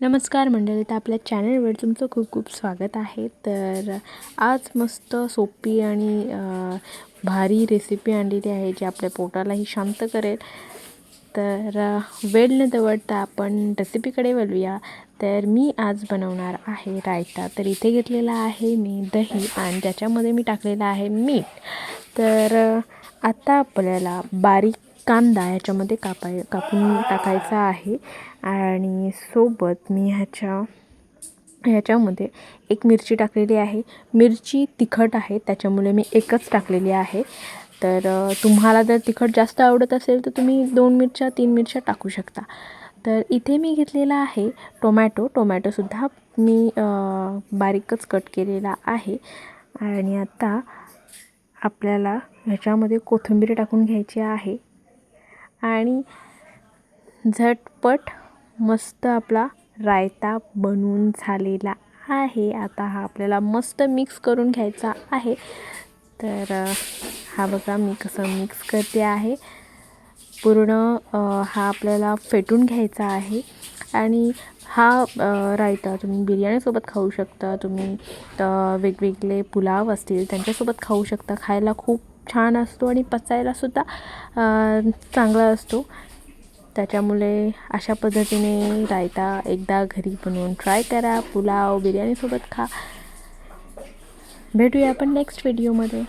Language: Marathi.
नमस्कार मंडळी, तर आपल्या चॅनलवर तुमचं खूप खूप स्वागत आहे. तर आज मस्त सोपी आणि भारी रेसिपी आणलेली आहे जी आपल्या पोटालाही शांत करेल. तर वेळ न दवडता आपण रेसिपीकडे वळूया. तर मी आज बनवणार आहे रायता. तर इथे घेतलेला आहे मी दही आणि त्याच्यामध्ये मी टाकलेलं आहे मीठ. तर आता आपल्याला बारीक कांदा ह्याच्यामध्ये कापून टाकायचा आहे आणि सोबत मी ह्याच्यामध्ये एक मिरची टाकलेली आहे. मिरची तिखट आहे त्याच्यामुळे मी एकच टाकलेली आहे. तर तुम्हाला जर तिखट जास्त आवडत असेल तर तुम्ही 2 मिरच्या 3 मिरच्या टाकू शकता. तर इथे मी घेतलेला आहे टोमॅटोसुद्धा मी बारीकच कट केलेला आहे. आणि आता आपल्याला ह्याच्यामध्ये कोथिंबीर टाकून घ्यायची आहे आणि झटपट मस्त आपला रायता बनवून झालेला आहे. आता हा आपल्याला मस्त मिक्स करून घ्यायचा आहे. तर हा बघा मी कसं मिक्स करते आहे. पूर्ण हा आपल्याला फेटून घ्यायचा आहे. आणि हा रायता तुम्ही बिर्याणीसोबत खाऊ शकता. तुम्ही वेगवेगळे पुलाव असतील त्यांच्यासोबत खाऊ शकता. खायला खूप छान असतो आणि पचायलासुद्धा चांगला असतो. त्याच्यामुळे अशा पद्धतीने रायता एकदा घरी बनवून ट्राय करा. पुलाव बिर्याणीसोबत खा. भेटूया आपण नेक्स्ट व्हिडिओमध्ये.